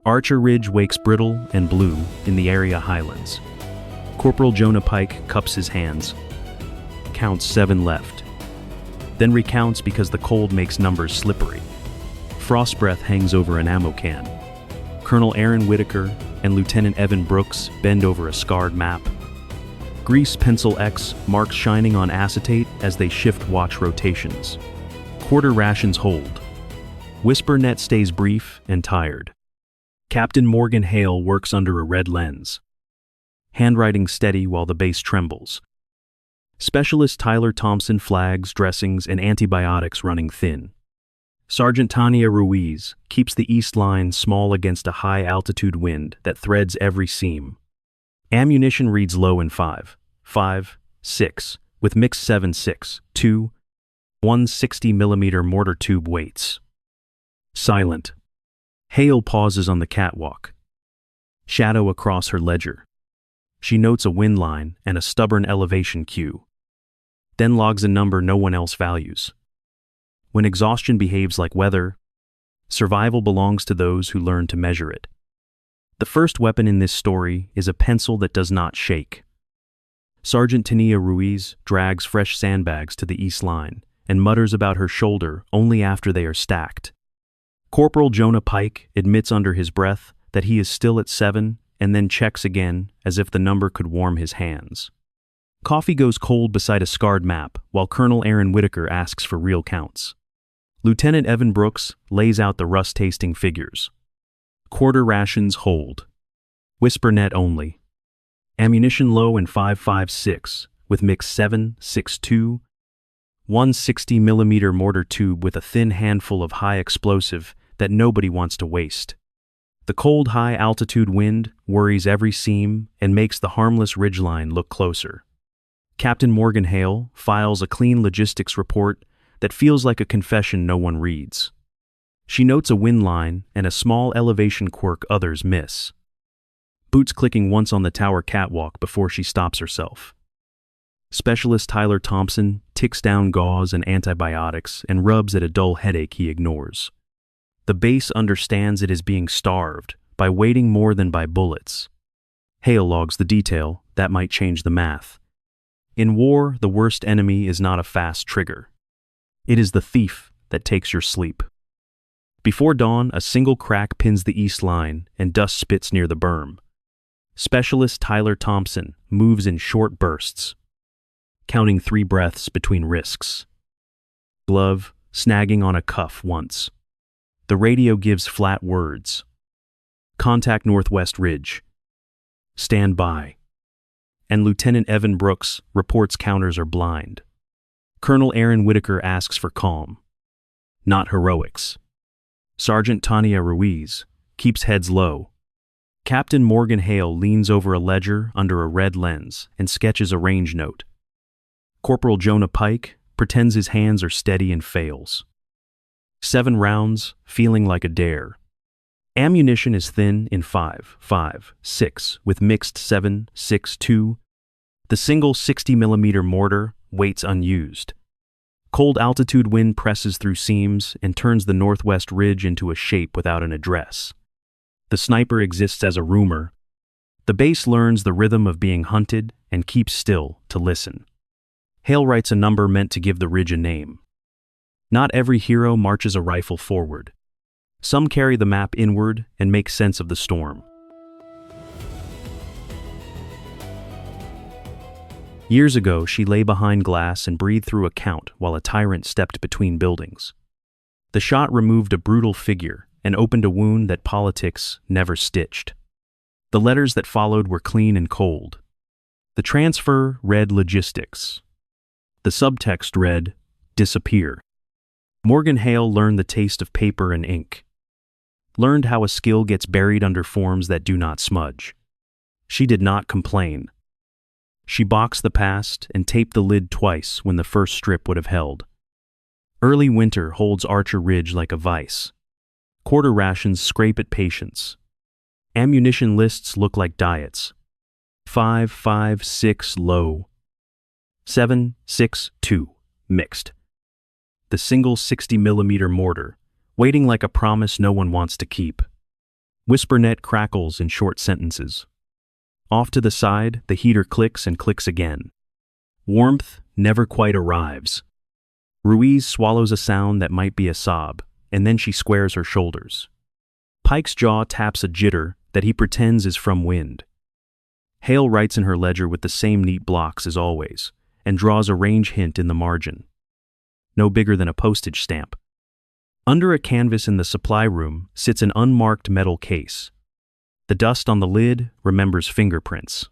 Archer Ridge wakes brittle and blue in the area highlands. Corporal Jonah Pike cups his hands, counts 7 left, then recounts because the cold makes numbers slippery. Frost breath hangs over an ammo can. Colonel Aaron Whitaker and Lieutenant Evan Brooks bend over a scarred map. Grease pencil X marks shining on acetate as they shift watch rotations. Quarter rations hold. Whisper net stays brief and tired. Captain Morgan Hale works under a red lens. Handwriting steady while the base trembles. Specialist Tyler Thompson flags, dressings, and antibiotics running thin. Sergeant Tania Ruiz keeps the east line small against a high-altitude wind that threads every seam. Ammunition reads low in 5.56, with mixed 7.62, 160mm mortar tube weights. Silent. Hale pauses on the catwalk. Shadow across her ledger. She notes a wind line and a stubborn elevation cue. Then logs a number no one else values. When exhaustion behaves like weather, survival belongs to those who learn to measure it. The first weapon in this story is a pencil that does not shake. Sergeant Tania Ruiz drags fresh sandbags to the east line and mutters about her shoulder only after they are stacked. Corporal Jonah Pike admits under his breath that he is still at 7 and then checks again as if the number could warm his hands. Coffee goes cold beside a scarred map while Colonel Aaron Whitaker asks for real counts. Lieutenant Evan Brooks lays out the rust-tasting figures. Quarter rations hold. Whisper net only. Ammunition low in 5.56 with mixed 7.62, 160mm mortar tube with a thin handful of high explosive that nobody wants to waste. The cold high-altitude wind worries every seam and makes the harmless ridgeline look closer. Captain Morgan Hale files a clean logistics report that feels like a confession no one reads. She notes a wind line and a small elevation quirk others miss. Boots clicking once on the tower catwalk before she stops herself. Specialist Tyler Thompson ticks down gauze and antibiotics and rubs at a dull headache he ignores. The base understands it is being starved by waiting more than by bullets. Hale logs the detail that might change the math. In war, the worst enemy is not a fast trigger. It is the thief that takes your sleep. Before dawn, a single crack pins the east line and dust spits near the berm. Specialist Tyler Thompson moves in short bursts, counting 3 breaths between risks. Glove snagging on a cuff once. The radio gives flat words. Contact Northwest Ridge. Stand by. And Lieutenant Evan Brooks reports counters are blind. Colonel Aaron Whitaker asks for calm, not heroics. Sergeant Tania Ruiz keeps heads low. Captain Morgan Hale leans over a ledger under a red lens and sketches a range note. Corporal Jonah Pike pretends his hands are steady and fails. 7 rounds, feeling like a dare. Ammunition is thin in 5.56 with mixed 7.62. The single 60mm mortar waits unused. Cold altitude wind presses through seams and turns the northwest ridge into a shape without an address. The sniper exists as a rumor. The base learns the rhythm of being hunted and keeps still to listen. Hale writes a number meant to give the ridge a name. Not every hero marches a rifle forward. Some carry the map inward and make sense of the storm. Years ago, she lay behind glass and breathed through a count while a tyrant stepped between buildings. The shot removed a brutal figure and opened a wound that politics never stitched. The letters that followed were clean and cold. The transfer read logistics. The subtext read disappear. Morgan Hale learned the taste of paper and ink. Learned how a skill gets buried under forms that do not smudge. She did not complain. She boxed the past and taped the lid twice when the first strip would have held. Early winter holds Archer Ridge like a vice. Quarter rations scrape at patience. Ammunition lists look like diets. 5.56 low. 7.62 mixed. The single 60mm mortar, waiting like a promise no one wants to keep. WhisperNet crackles in short sentences. Off to the side, the heater clicks and clicks again. Warmth never quite arrives. Ruiz swallows a sound that might be a sob, and then she squares her shoulders. Pike's jaw taps a jitter that he pretends is from wind. Hale writes in her ledger with the same neat blocks as always, and draws a range hint in the margin. No bigger than a postage stamp. Under a canvas in the supply room sits an unmarked metal case. The dust on the lid remembers fingerprints.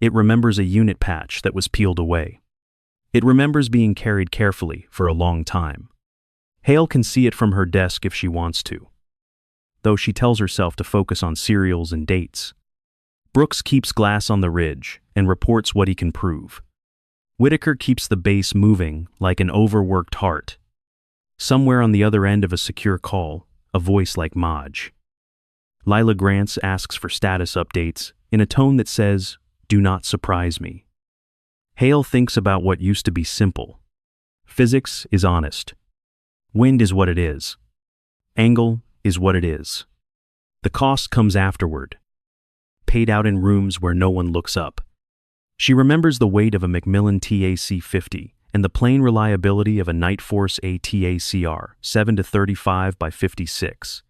It remembers a unit patch that was peeled away. It remembers being carried carefully for a long time. Hale can see it from her desk if she wants to, though she tells herself to focus on serials and dates. Brooks keeps glass on the ridge and reports what he can prove. Whitaker keeps the base moving like an overworked heart. Somewhere on the other end of a secure call, a voice like Maj. Lila Grants asks for status updates in a tone that says, "Do not surprise me." Hale thinks about what used to be simple. Physics is honest. Wind is what it is. Angle is what it is. The cost comes afterward, paid out in rooms where no one looks up. She remembers the weight of a Macmillan TAC-50 and the plain reliability of a Nightforce ATACR 7-35 by 56.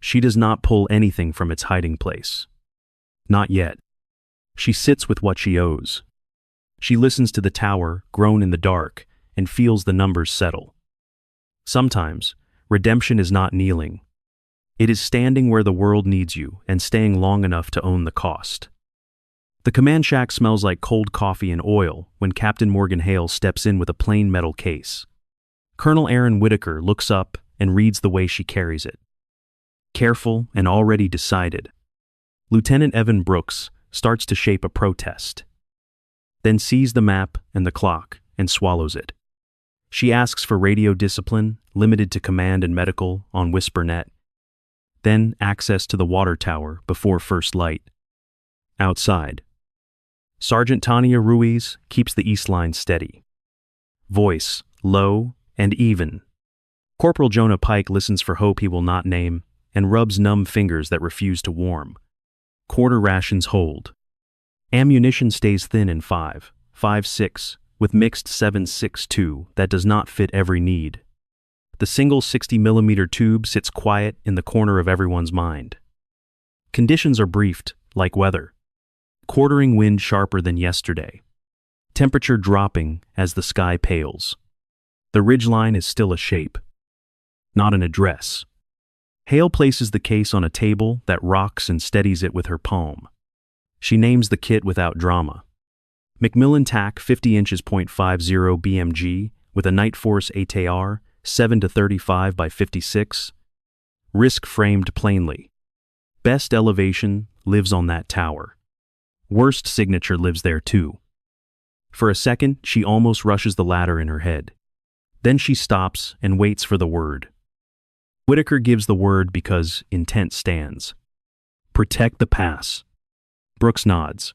She does not pull anything from its hiding place. Not yet. She sits with what she owes. She listens to the tower groan in the dark and feels the numbers settle. Sometimes, redemption is not kneeling. It is standing where the world needs you and staying long enough to own the cost. The command shack smells like cold coffee and oil when Captain Morgan Hale steps in with a plain metal case. Colonel Aaron Whitaker looks up and reads the way she carries it. Careful and already decided. Lieutenant Evan Brooks starts to shape a protest, then sees the map and the clock and swallows it. She asks for radio discipline, limited to command and medical, on WhisperNet, then access to the water tower before first light. Outside, Sergeant Tania Ruiz keeps the east line steady. Voice low and even. Corporal Jonah Pike listens for hope he will not name and rubs numb fingers that refuse to warm. Quarter rations hold. Ammunition stays thin in 5.56, with mixed 7.62 that does not fit every need. The single 60mm tube sits quiet in the corner of everyone's mind. Conditions are briefed, like weather. Quartering wind sharper than yesterday. Temperature dropping as the sky pales. The ridgeline is still a shape, not an address. Hale places the case on a table that rocks and steadies it with her palm. She names the kit without drama. Macmillan TAC 50 inches .50 BMG with a Nightforce ATAR 7-35 by 56. Risk framed plainly. Best elevation lives on that tower. Worst signature lives there too. For a second, she almost rushes the ladder in her head. Then she stops and waits for the word. Whitaker gives the word because intent stands. Protect the pass. Brooks nods.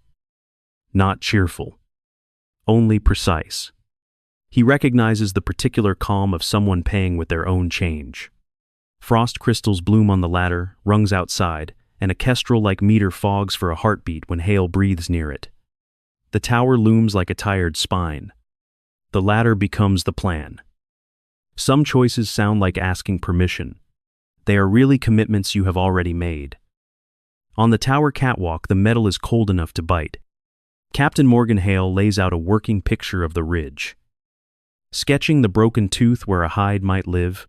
Not cheerful. Only precise. He recognizes the particular calm of someone paying with their own change. Frost crystals bloom on the ladder, rungs outside, and a kestrel-like meter fogs for a heartbeat when Hale breathes near it. The tower looms like a tired spine. The ladder becomes the plan. Some choices sound like asking permission. They are really commitments you have already made. On the tower catwalk, the metal is cold enough to bite. Captain Morgan Hale lays out a working picture of the ridge. Sketching the broken tooth where a hide might live,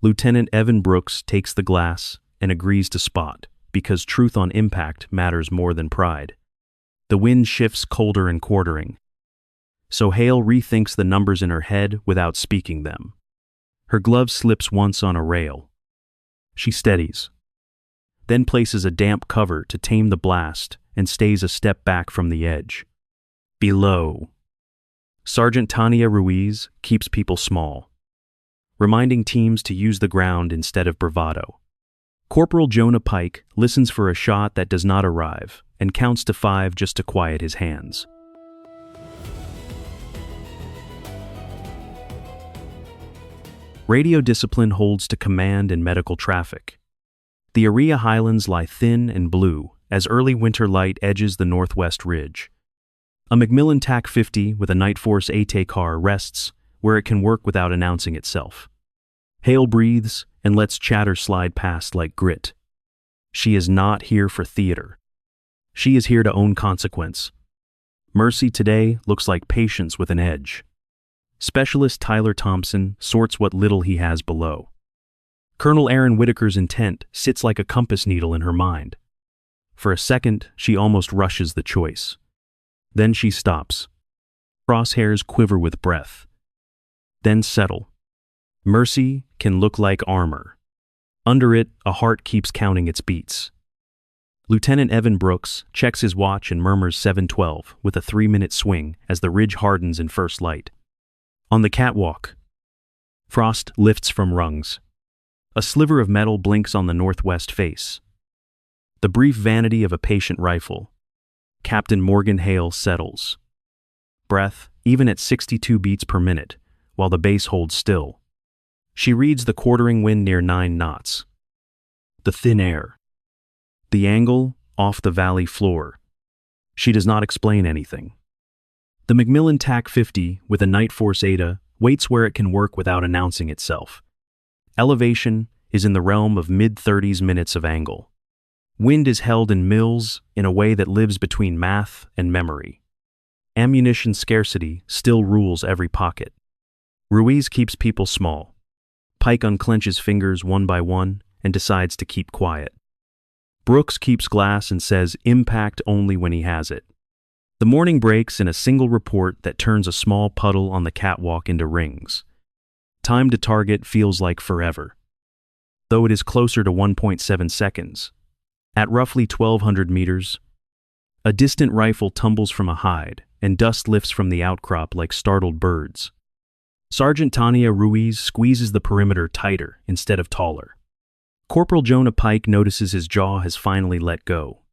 Lieutenant Evan Brooks takes the glass and agrees to spot, because truth on impact matters more than pride. The wind shifts colder and quartering. So Hale rethinks the numbers in her head without speaking them. Her glove slips once on a rail. She steadies, then places a damp cover to tame the blast and stays a step back from the edge. Below, Sergeant Tania Ruiz keeps people small, reminding teams to use the ground instead of bravado. Corporal Jonah Pike listens for a shot that does not arrive and counts to 5 just to quiet his hands. Radio discipline holds to command and medical traffic. The area highlands lie thin and blue as early winter light edges the northwest ridge. A Macmillan TAC 50 with a Night Force AT car rests where it can work without announcing itself. Hale breathes and lets chatter slide past like grit. She is not here for theater. She is here to own consequence. Mercy today looks like patience with an edge. Specialist Tyler Thompson sorts what little he has below. Colonel Aaron Whitaker's intent sits like a compass needle in her mind. For a second, she almost rushes the choice. Then she stops. Crosshairs quiver with breath. Then settle. Mercy can look like armor. Under it, a heart keeps counting its beats. Lieutenant Evan Brooks checks his watch and murmurs 7:12 with a 3-minute swing as the ridge hardens in first light. On the catwalk, frost lifts from rungs. A sliver of metal blinks on the northwest face. The brief vanity of a patient rifle. Captain Morgan Hale settles. Breath, even at 62 beats per minute, while the base holds still. She reads the quartering wind near 9 knots. The thin air. The angle off the valley floor. She does not explain anything. The Macmillan TAC 50 with a Night Force ATA waits where it can work without announcing itself. Elevation is in the realm of mid-30s minutes of angle. Wind is held in mils in a way that lives between math and memory. Ammunition scarcity still rules every pocket. Ruiz keeps people small. Pike unclenches fingers one by one and decides to keep quiet. Brooks keeps glass and says impact only when he has it. The morning breaks in a single report that turns a small puddle on the catwalk into rings. Time to target feels like forever, though it is closer to 1.7 seconds. At roughly 1,200 meters, a distant rifle tumbles from a hide, and dust lifts from the outcrop like startled birds. Sergeant Tania Ruiz squeezes the perimeter tighter instead of taller. Corporal Jonah Pike notices his jaw has finally let go.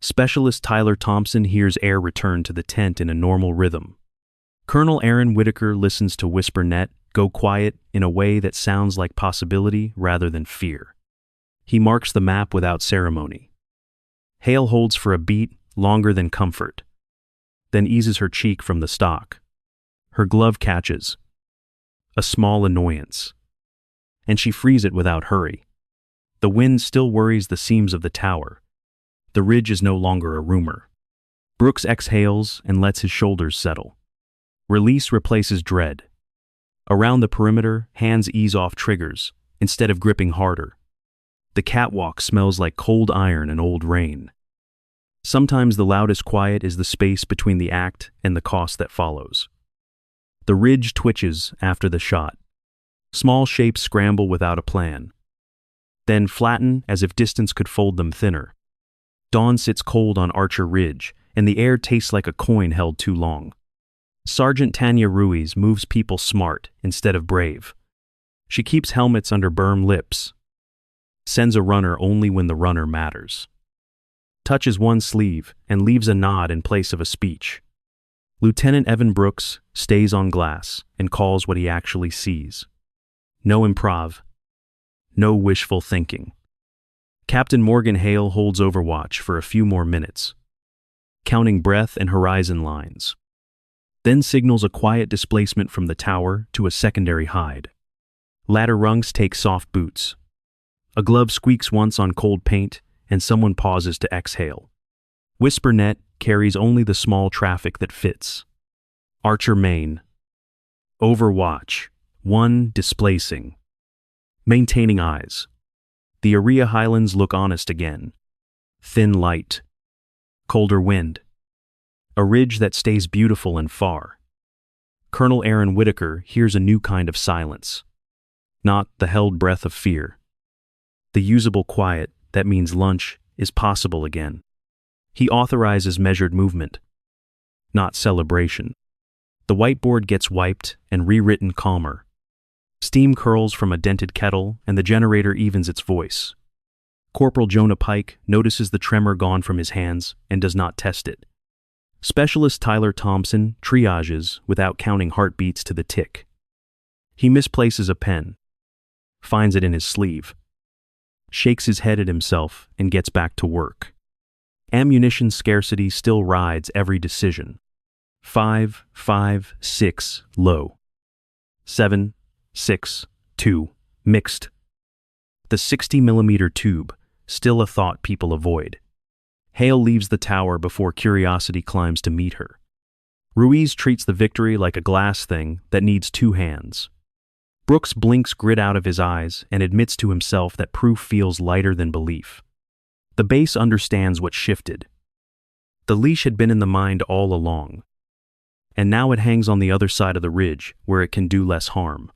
Specialist Tyler Thompson hears air return to the tent in a normal rhythm. Colonel Aaron Whitaker listens to WhisperNet go quiet in a way that sounds like possibility rather than fear. He marks the map without ceremony. Hale holds for a beat longer than comfort, then eases her cheek from the stock. Her glove catches. A small annoyance. And she frees it without hurry. The wind still worries the seams of the tower. The ridge is no longer a rumor. Brooks exhales and lets his shoulders settle. Release replaces dread. Around the perimeter, hands ease off triggers, instead of gripping harder. The catwalk smells like cold iron and old rain. Sometimes the loudest quiet is the space between the act and the cost that follows. The ridge twitches after the shot. Small shapes scramble without a plan. Then flatten as if distance could fold them thinner. Dawn sits cold on Archer Ridge, and the air tastes like a coin held too long. Sergeant Tania Ruiz moves people smart instead of brave. She keeps helmets under berm lips. Sends a runner only when the runner matters. Touches one sleeve and leaves a nod in place of a speech. Lieutenant Evan Brooks stays on glass and calls what he actually sees. No improv. No wishful thinking. Captain Morgan Hale holds overwatch for a few more minutes, counting breath and horizon lines. Then signals a quiet displacement from the tower to a secondary hide. Ladder rungs take soft boots. A glove squeaks once on cold paint, and someone pauses to exhale. WhisperNet carries only the small traffic that fits. Archer Main. Overwatch. 1 displacing. Maintaining eyes. The area highlands look honest again. Thin light. Colder wind. A ridge that stays beautiful and far. Colonel Aaron Whitaker hears a new kind of silence. Not the held breath of fear. The usable quiet that means lunch is possible again. He authorizes measured movement, not celebration. The whiteboard gets wiped and rewritten calmer. Steam curls from a dented kettle and the generator evens its voice. Corporal Jonah Pike notices the tremor gone from his hands and does not test it. Specialist Tyler Thompson triages without counting heartbeats to the tick. He misplaces a pen, finds it in his sleeve. shakes his head at himself, and gets back to work. Ammunition scarcity still rides every decision. 5, 5, 6, low. 7, 6, 2, mixed. The 60mm tube, still a thought people avoid. Hale leaves the tower before curiosity climbs to meet her. Ruiz treats the victory like a glass thing that needs two hands. Brooks blinks grit out of his eyes and admits to himself that proof feels lighter than belief. The base understands what shifted. The leash had been in the mind all along, and now it hangs on the other side of the ridge where it can do less harm.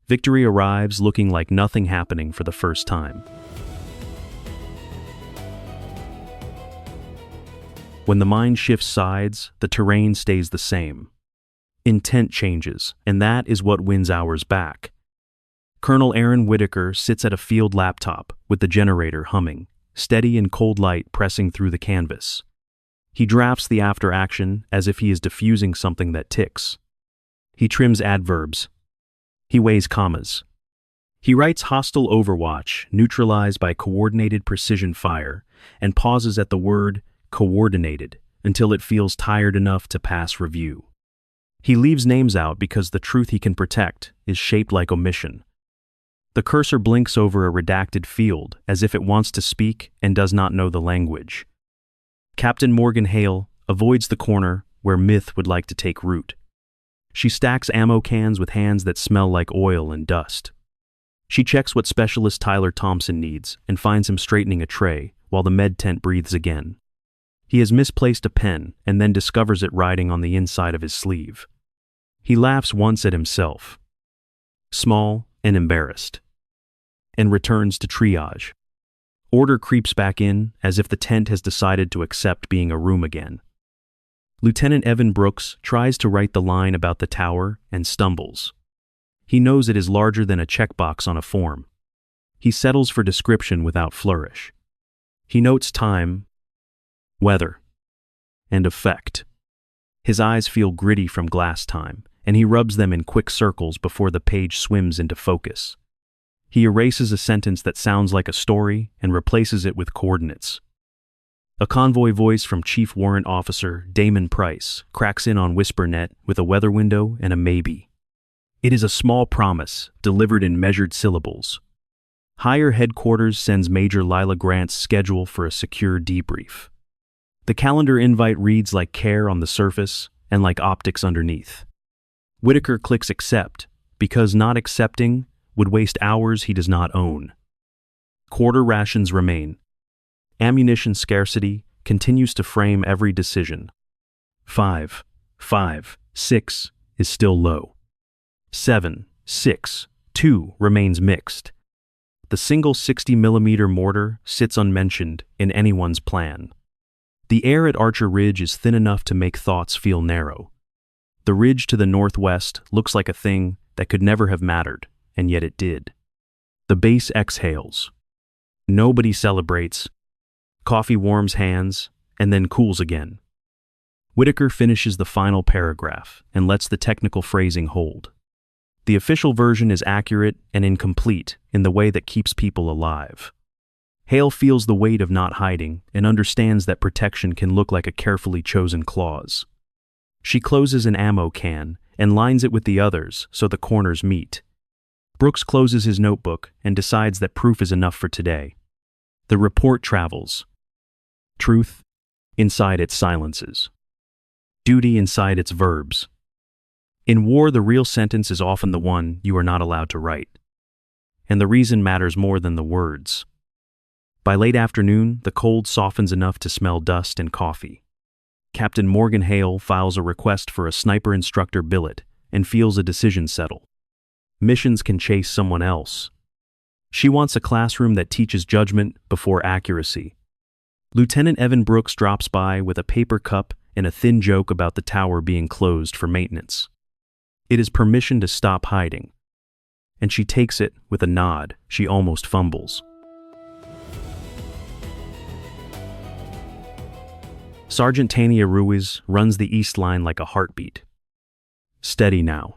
Victory arrives looking like nothing happening for the first time. When the mind shifts sides, the terrain stays the same. Intent changes, and that is what wins hours back. Colonel Aaron Whitaker sits at a field laptop with the generator humming, steady and cold light pressing through the canvas. He drafts the after action as if he is diffusing something that ticks. He trims adverbs. He weighs commas. He writes hostile overwatch, neutralized by coordinated precision fire, and pauses at the word coordinated until it feels tired enough to pass review. He leaves names out because the truth he can protect is shaped like omission. The cursor blinks over a redacted field as if it wants to speak and does not know the language. Captain Morgan Hale avoids the corner where myth would like to take root. She stacks ammo cans with hands that smell like oil and dust. She checks what specialist Tyler Thompson needs and finds him straightening a tray while the med tent breathes again. He has misplaced a pen and then discovers it riding on the inside of his sleeve. He laughs once at himself, small and embarrassed, and returns to triage. Order creeps back in as if the tent has decided to accept being a room again. Lieutenant Evan Brooks tries to write the line about the tower and stumbles. He knows it is larger than a checkbox on a form. He settles for description without flourish. He notes time, weather, and effect. His eyes feel gritty from glass time, and he rubs them in quick circles before the page swims into focus. He erases a sentence that sounds like a story and replaces it with coordinates. A convoy voice from Chief Warrant Officer Damon Price cracks in on WhisperNet with a weather window and a maybe. It is a small promise, delivered in measured syllables. Higher headquarters sends Major Lila Grant's schedule for a secure debrief. The calendar invite reads like care on the surface and like optics underneath. Whitaker clicks accept, because not accepting would waste hours he does not own. Quarter rations remain. Ammunition scarcity continues to frame every decision. 5, 5, 6 is still low. 7, 6, 2 remains mixed. The single 60mm mortar sits unmentioned in anyone's plan. The air at Archer Ridge is thin enough to make thoughts feel narrow. The ridge to the northwest looks like a thing that could never have mattered, and yet it did. The base exhales. Nobody celebrates. Coffee warms hands, and then cools again. Whitaker finishes the final paragraph and lets the technical phrasing hold. The official version is accurate and incomplete in the way that keeps people alive. Hale feels the weight of not hiding and understands that protection can look like a carefully chosen clause. She closes an ammo can and lines it with the others so the corners meet. Brooks closes his notebook and decides that proof is enough for today. The report travels. Truth inside its silences. Duty inside its verbs. In war, the real sentence is often the one you are not allowed to write. And the reason matters more than the words. By late afternoon, the cold softens enough to smell dust and coffee. Captain Morgan Hale files a request for a sniper instructor billet and feels a decision settle. Missions can chase someone else. She wants a classroom that teaches judgment before accuracy. Lieutenant Evan Brooks drops by with a paper cup and a thin joke about the tower being closed for maintenance. It is permission to stop hiding, and she takes it with a nod she almost fumbles. Sergeant Tania Ruiz runs the east line like a heartbeat. Steady now.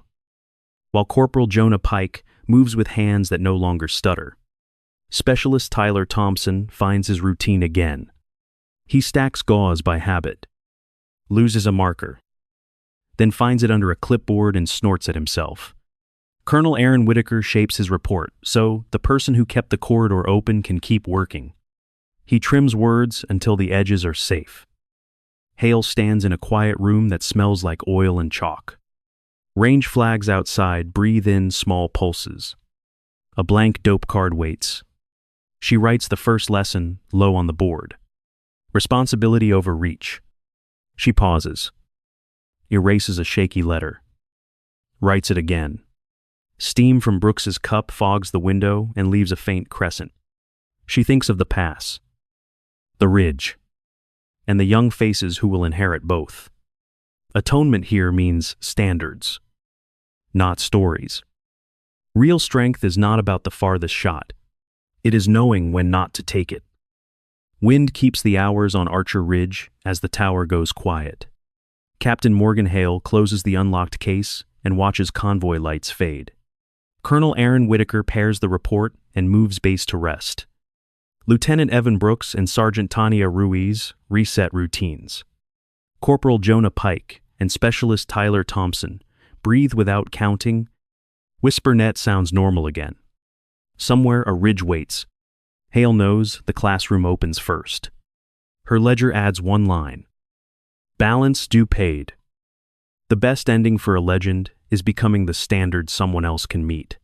While Corporal Jonah Pike moves with hands that no longer stutter. Specialist Tyler Thompson finds his routine again. He stacks gauze by habit, loses a marker, then finds it under a clipboard and snorts at himself. Colonel Aaron Whitaker shapes his report so the person who kept the corridor open can keep working. He trims words until the edges are safe. Hale stands in a quiet room that smells like oil and chalk. Range flags outside breathe in small pulses. A blank dope card waits. She writes the first lesson low on the board. Responsibility over reach. She pauses. Erases a shaky letter. Writes it again. Steam from Brooks's cup fogs the window and leaves a faint crescent. She thinks of the pass, the ridge, and the young faces who will inherit both. Atonement here means standards, not stories. Real strength is not about the farthest shot. It is knowing when not to take it. Wind keeps the hours on Archer Ridge as the tower goes quiet. Captain Morgan Hale closes the unlocked case and watches convoy lights fade. Colonel Aaron Whitaker pairs the report and moves base to rest. Lieutenant Evan Brooks and Sergeant Tania Ruiz reset routines. Corporal Jonah Pike and Specialist Tyler Thompson breathe without counting. WhisperNet sounds normal again. Somewhere a ridge waits. Hale knows the classroom opens first. Her ledger adds one line. Balance due paid. The best ending for a legend is becoming the standard someone else can meet.